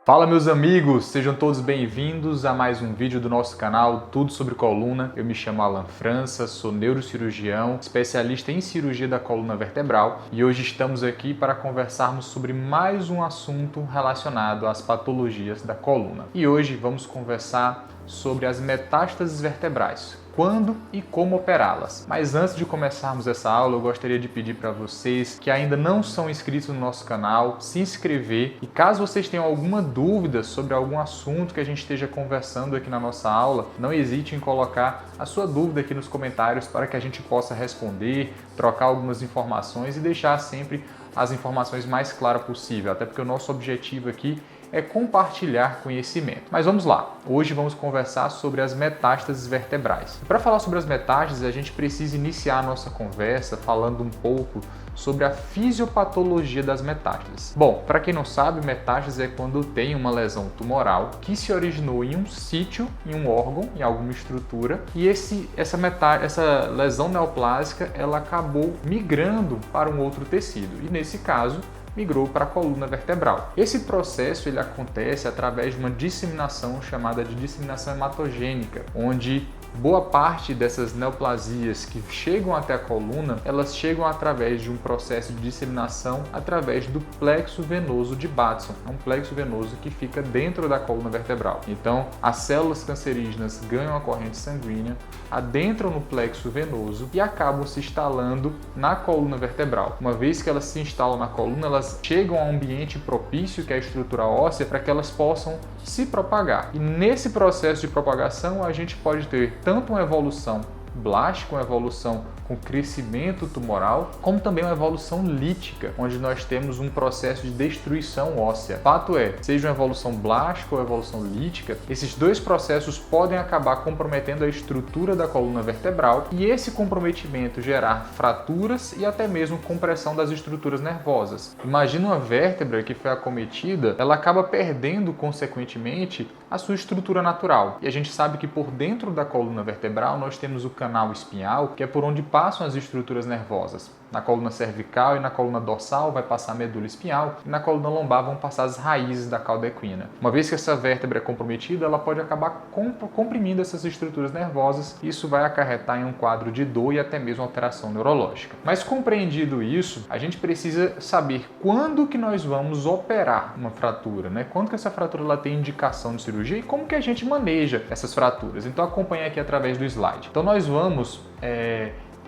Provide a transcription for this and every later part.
Fala meus amigos, sejam todos bem-vindos a mais um vídeo do nosso canal Tudo sobre Coluna. Eu me chamo Alan França, sou neurocirurgião, especialista em cirurgia da coluna vertebral e hoje estamos aqui para conversarmos sobre mais um assunto relacionado às patologias da coluna. E hoje vamos conversar sobre as metástases vertebrais. Quando e como operá-las. Mas antes de começarmos essa aula, eu gostaria de pedir para vocês que ainda não são inscritos no nosso canal, se inscrever. E caso vocês tenham alguma dúvida sobre algum assunto que a gente esteja conversando aqui na nossa aula, não hesite em colocar a sua dúvida aqui nos comentários para que a gente possa responder, trocar algumas informações e deixar sempre as informações mais claras possível, até porque o nosso objetivo aqui é compartilhar conhecimento. Mas vamos lá, hoje vamos conversar sobre as metástases vertebrais. Para falar sobre as metástases, a gente precisa iniciar a nossa conversa falando um pouco sobre a fisiopatologia das metástases. Bom, para quem não sabe, metástase é quando tem uma lesão tumoral que se originou em um sítio, em um órgão, em alguma estrutura, e essa lesão neoplásica ela acabou migrando para um outro tecido, e nesse caso, migrou para a coluna vertebral. Esse processo ele acontece através de uma disseminação chamada de disseminação hematogênica, onde boa parte dessas neoplasias que chegam até a coluna, elas chegam através de um processo de disseminação através do plexo venoso de Batson. É um plexo venoso que fica dentro da coluna vertebral. Então, as células cancerígenas ganham a corrente sanguínea, adentram no plexo venoso e acabam se instalando na coluna vertebral. Uma vez que elas se instalam na coluna, elas chegam a um ambiente propício, que é a estrutura óssea, para que elas possam se propagar. E nesse processo de propagação, a gente pode ter tanto uma evolução blástica, uma evolução com crescimento tumoral, como também uma evolução lítica, onde nós temos um processo de destruição óssea. Fato é, seja uma evolução blástica ou evolução lítica, esses dois processos podem acabar comprometendo a estrutura da coluna vertebral e esse comprometimento gerar fraturas e até mesmo compressão das estruturas nervosas. Imagina uma vértebra que foi acometida, ela acaba perdendo consequentemente a sua estrutura natural. E a gente sabe que por dentro da coluna vertebral nós temos o canal espinhal, que é por onde passam as estruturas nervosas. Na coluna cervical e na coluna dorsal vai passar a medula espinhal e na coluna lombar vão passar as raízes da cauda equina. Uma vez que essa vértebra é comprometida, ela pode acabar comprimindo essas estruturas nervosas e isso vai acarretar em um quadro de dor e até mesmo alteração neurológica. Mas compreendido isso, a gente precisa saber quando que nós vamos operar uma fratura, né? Quando que essa fratura ela tem indicação de cirurgia e como que a gente maneja essas fraturas. Então acompanhe aqui através do slide. Então nós vamos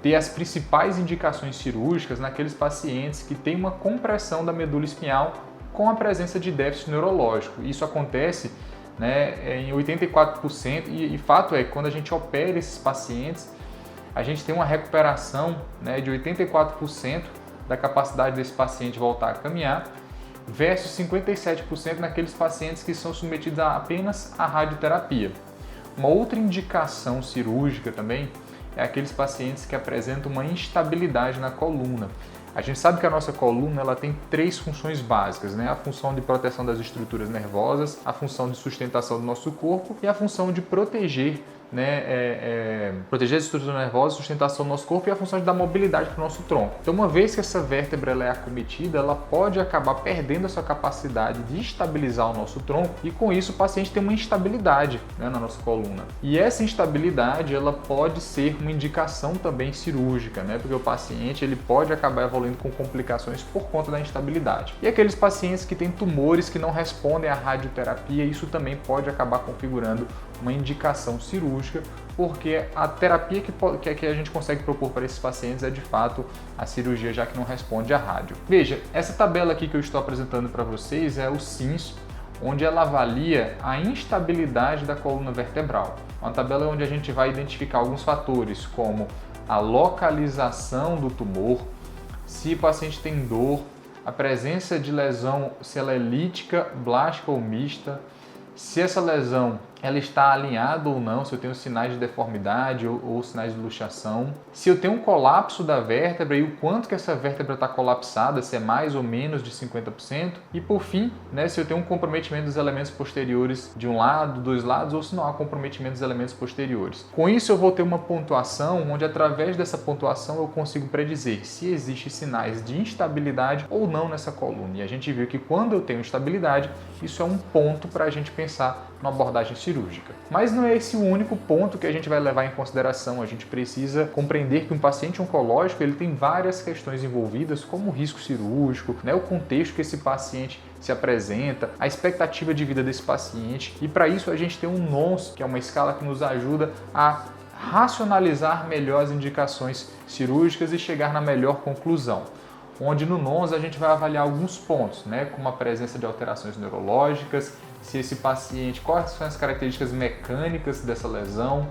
ter as principais indicações cirúrgicas naqueles pacientes que têm uma compressão da medula espinhal com a presença de déficit neurológico. Isso acontece em 84% e fato é que quando a gente opera esses pacientes, a gente tem uma recuperação de 84% da capacidade desse paciente voltar a caminhar versus 57% naqueles pacientes que são submetidos apenas à radioterapia. Uma outra indicação cirúrgica também é aqueles pacientes que apresentam uma instabilidade na coluna. A gente sabe que a nossa coluna ela tem três funções básicas, a função de proteção das estruturas nervosas, a função de sustentação do nosso corpo e a função de proteger proteger as estruturas nervosas, sustentação do nosso corpo e a função de dar mobilidade para o nosso tronco. Então, uma vez que essa vértebra ela é acometida, ela pode acabar perdendo a sua capacidade de estabilizar o nosso tronco e com isso o paciente tem uma instabilidade na nossa coluna. E essa instabilidade ela pode ser uma indicação também cirúrgica, porque o paciente ele pode acabar evoluindo com complicações por conta da instabilidade. E aqueles pacientes que têm tumores que não respondem à radioterapia, isso também pode acabar configurando uma indicação cirúrgica, porque a terapia que a gente consegue propor para esses pacientes é de fato a cirurgia, já que não responde à rádio. Veja, essa tabela aqui que eu estou apresentando para vocês é o SINS, onde ela avalia a instabilidade da coluna vertebral. Uma tabela onde a gente vai identificar alguns fatores, como a localização do tumor, se o paciente tem dor, a presença de lesão, se ela é lítica, blástica ou mista, se essa lesão ela está alinhada ou não, se eu tenho sinais de deformidade ou sinais de luxação, se eu tenho um colapso da vértebra e o quanto que essa vértebra está colapsada, se é mais ou menos de 50%, e por fim, né, se eu tenho um comprometimento dos elementos posteriores de um lado, dos lados, ou se não há comprometimento dos elementos posteriores. Com isso eu vou ter uma pontuação onde através dessa pontuação eu consigo predizer se existem sinais de instabilidade ou não nessa coluna. E a gente viu que quando eu tenho instabilidade, isso é um ponto para a gente pensar numa abordagem cirúrgica. Mas não é esse o único ponto que a gente vai levar em consideração. A gente precisa compreender que um paciente oncológico ele tem várias questões envolvidas, como o risco cirúrgico, né, o contexto que esse paciente se apresenta, a expectativa de vida desse paciente. E para isso a gente tem um NONS, que é uma escala que nos ajuda a racionalizar melhor as indicações cirúrgicas e chegar na melhor conclusão. Onde no NONS a gente vai avaliar alguns pontos, né, como a presença de alterações neurológicas, se esse paciente, quais são as características mecânicas dessa lesão,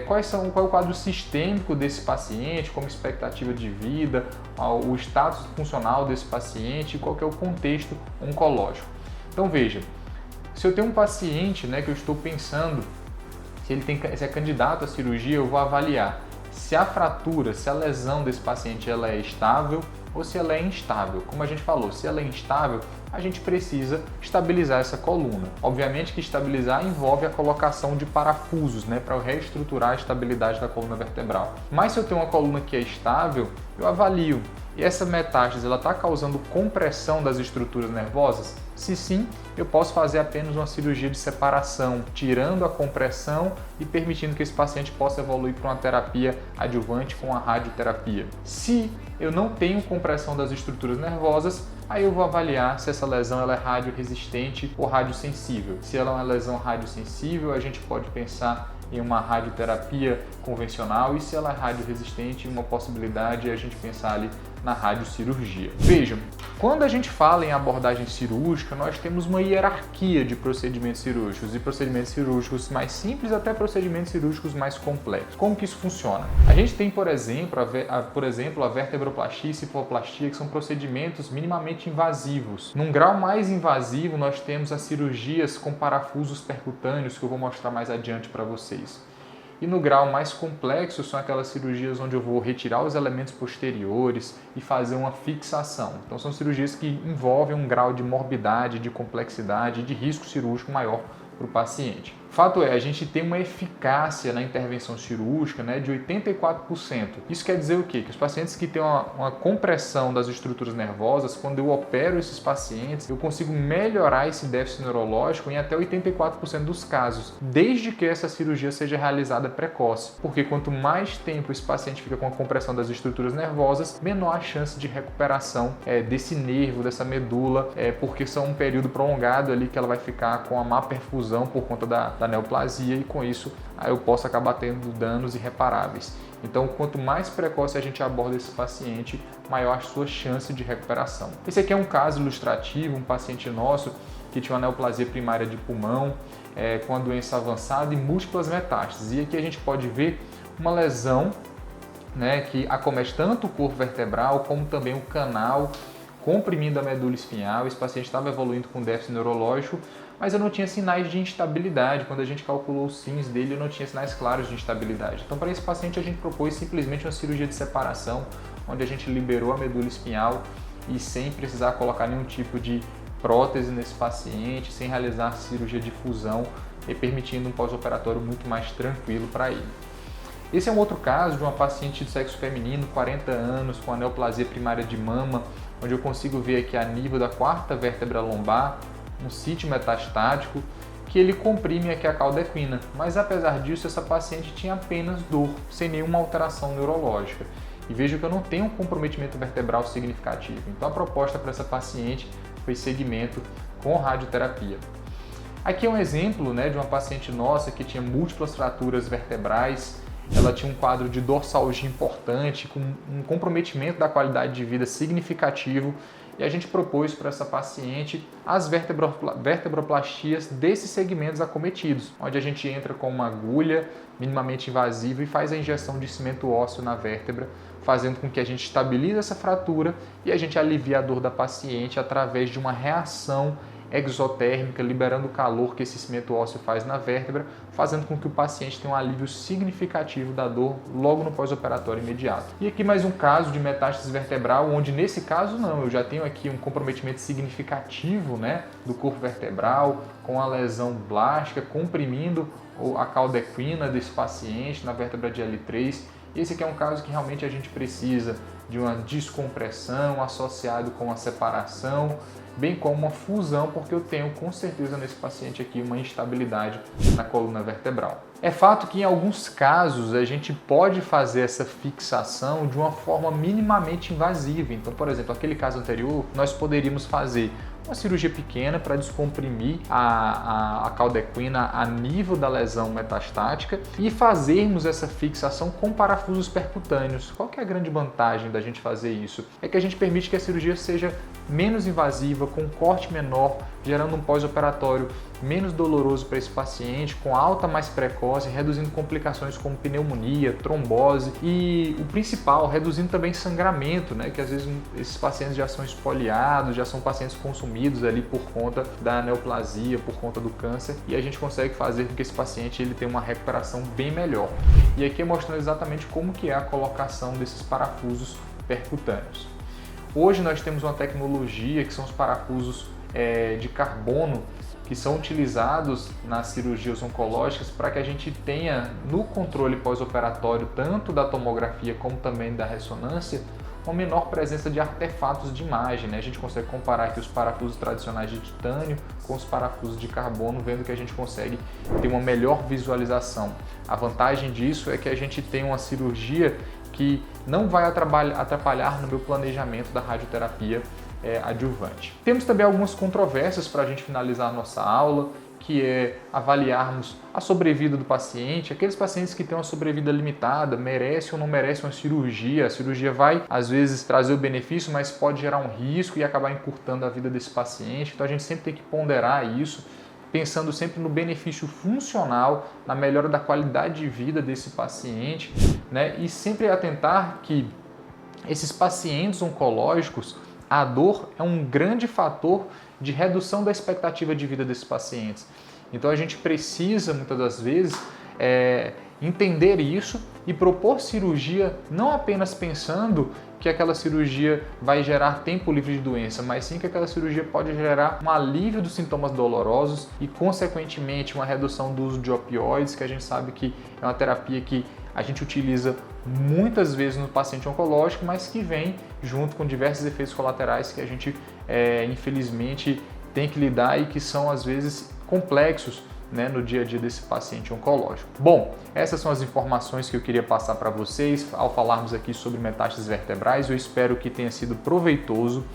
qual é o quadro sistêmico desse paciente, como expectativa de vida, o status funcional desse paciente e qual que é o contexto oncológico. Então veja, se eu tenho um paciente, né, que eu estou pensando, se é candidato à cirurgia, eu vou avaliar se a fratura, se a lesão desse paciente ela é estável ou se ela é instável. Como a gente falou, se ela é instável, a gente precisa estabilizar essa coluna. Obviamente que estabilizar envolve a colocação de parafusos, né, para reestruturar a estabilidade da coluna vertebral. Mas se eu tenho uma coluna que é estável, eu avalio. E essa metástase está causando compressão das estruturas nervosas? Se sim, eu posso fazer apenas uma cirurgia de separação, tirando a compressão e permitindo que esse paciente possa evoluir para uma terapia adjuvante com a radioterapia. Se eu não tenho compressão das estruturas nervosas, aí eu vou avaliar se essa lesão ela é radioresistente ou radiosensível. Se ela é uma lesão radiosensível, a gente pode pensar em uma radioterapia convencional, e se ela é radioresistente, uma possibilidade é a gente pensar ali na radiocirurgia. Vejam, quando a gente fala em abordagem cirúrgica, nós temos uma hierarquia de procedimentos cirúrgicos, e procedimentos cirúrgicos mais simples até procedimentos cirúrgicos mais complexos. Como que isso funciona? A gente tem, por exemplo, a vertebroplastia e cifaloplastia, que são procedimentos minimamente invasivos. Num grau mais invasivo, nós temos as cirurgias com parafusos percutâneos, que eu vou mostrar mais adiante para vocês. E no grau mais complexo são aquelas cirurgias onde eu vou retirar os elementos posteriores e fazer uma fixação. Então são cirurgias que envolvem um grau de morbidade, de complexidade e de risco cirúrgico maior para o paciente. Fato é, a gente tem uma eficácia na intervenção cirúrgica, né, de 84%. Isso quer dizer o quê? Que os pacientes que têm uma compressão das estruturas nervosas, quando eu opero esses pacientes, eu consigo melhorar esse déficit neurológico em até 84% dos casos, desde que essa cirurgia seja realizada precoce. Porque quanto mais tempo esse paciente fica com a compressão das estruturas nervosas, menor a chance de recuperação desse nervo, dessa medula, porque são um período prolongado ali que ela vai ficar com a má perfusão por conta da neoplasia, e com isso eu posso acabar tendo danos irreparáveis. Então, quanto mais precoce a gente aborda esse paciente, maior a sua chance de recuperação. Esse aqui é um caso ilustrativo, um paciente nosso que tinha uma neoplasia primária de pulmão, com a doença avançada e múltiplas metástases. E aqui a gente pode ver uma lesão, né, que acomete tanto o corpo vertebral como também o canal, comprimindo a medula espinhal. Esse paciente estava evoluindo com déficit neurológico, mas eu não tinha sinais de instabilidade. Quando a gente calculou os SINs dele, eu não tinha sinais claros de instabilidade. Então, para esse paciente, a gente propôs simplesmente uma cirurgia de separação, onde a gente liberou a medula espinhal e sem precisar colocar nenhum tipo de prótese nesse paciente, sem realizar cirurgia de fusão, e permitindo um pós-operatório muito mais tranquilo para ele. Esse é um outro caso de uma paciente de sexo feminino, 40 anos, com a neoplasia primária de mama, onde eu consigo ver aqui a nível da quarta vértebra lombar, um sítio metastático, que ele comprime aqui a cauda equina. Mas apesar disso, essa paciente tinha apenas dor, sem nenhuma alteração neurológica. E veja que eu não tenho um comprometimento vertebral significativo. Então a proposta para essa paciente foi segmento com radioterapia. Aqui é um exemplo, né, de uma paciente nossa que tinha múltiplas fraturas vertebrais. Ela tinha um quadro de dorsalgia importante, com um comprometimento da qualidade de vida significativo, e a gente propôs para essa paciente as vertebroplastias desses segmentos acometidos, onde a gente entra com uma agulha minimamente invasiva e faz a injeção de cimento ósseo na vértebra, fazendo com que a gente estabilize essa fratura e a gente alivie a dor da paciente através de uma reação exotérmica, liberando o calor que esse cimento ósseo faz na vértebra, fazendo com que o paciente tenha um alívio significativo da dor logo no pós-operatório imediato. E aqui mais um caso de metástase vertebral, onde nesse caso não, eu já tenho aqui um comprometimento significativo, né, do corpo vertebral, com a lesão blástica, comprimindo a cauda equina desse paciente na vértebra de L3. Esse aqui é um caso que realmente a gente precisa de uma descompressão associado com a separação, bem como uma fusão, porque eu tenho com certeza nesse paciente aqui uma instabilidade na coluna vertebral. É fato que em alguns casos a gente pode fazer essa fixação de uma forma minimamente invasiva. Então, por exemplo, aquele caso anterior, nós poderíamos fazer uma cirurgia pequena para descomprimir a cauda equina a nível da lesão metastática e fazermos essa fixação com parafusos percutâneos. Qual que é a grande vantagem da gente fazer isso? É que a gente permite que a cirurgia seja menos invasiva, com um corte menor, gerando um pós-operatório menos doloroso para esse paciente, com alta mais precoce, reduzindo complicações como pneumonia, trombose e o principal, reduzindo também sangramento, né? Que às vezes esses pacientes já são espoliados, já são pacientes consumidos ali por conta da neoplasia, por conta do câncer, e a gente consegue fazer com que esse paciente ele tenha uma recuperação bem melhor. E aqui mostrando exatamente como que é a colocação desses parafusos percutâneos. Hoje nós temos uma tecnologia que são os parafusos de carbono, que são utilizados nas cirurgias oncológicas para que a gente tenha no controle pós-operatório tanto da tomografia como também da ressonância uma menor presença de artefatos de imagem, né? A gente consegue comparar aqui os parafusos tradicionais de titânio com os parafusos de carbono, vendo que a gente consegue ter uma melhor visualização. A vantagem disso é que a gente tem uma cirurgia que não vai atrapalhar no meu planejamento da radioterapia adjuvante. Temos também algumas controvérsias para a gente finalizar a nossa aula, que é avaliarmos a sobrevida do paciente. Aqueles pacientes que têm uma sobrevida limitada, merecem ou não merecem uma cirurgia. A cirurgia vai, às vezes, trazer o benefício, mas pode gerar um risco e acabar encurtando a vida desse paciente. Então a gente sempre tem que ponderar isso, pensando sempre no benefício funcional, na melhora da qualidade de vida desse paciente, né? E sempre atentar que esses pacientes oncológicos, a dor é um grande fator de redução da expectativa de vida desses pacientes. Então a gente precisa, muitas das vezes, entender isso e propor cirurgia não apenas pensando que aquela cirurgia vai gerar tempo livre de doença, mas sim que aquela cirurgia pode gerar um alívio dos sintomas dolorosos e, consequentemente, uma redução do uso de opioides, que a gente sabe que é uma terapia que a gente utiliza muitas vezes no paciente oncológico, mas que vem junto com diversos efeitos colaterais que a gente, infelizmente, tem que lidar e que são, às vezes, complexos, né, no dia a dia desse paciente oncológico. Bom, essas são as informações que eu queria passar para vocês ao falarmos aqui sobre metástases vertebrais. Eu espero que tenha sido proveitoso.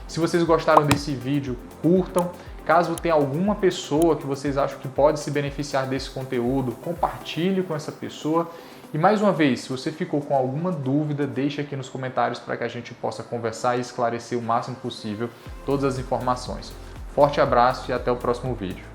Se vocês gostaram desse vídeo, curtam. Caso tenha alguma pessoa que vocês acham que pode se beneficiar desse conteúdo, compartilhe com essa pessoa. E mais uma vez, se você ficou com alguma dúvida, deixe aqui nos comentários para que a gente possa conversar e esclarecer o máximo possível todas as informações. Forte abraço e até o próximo vídeo.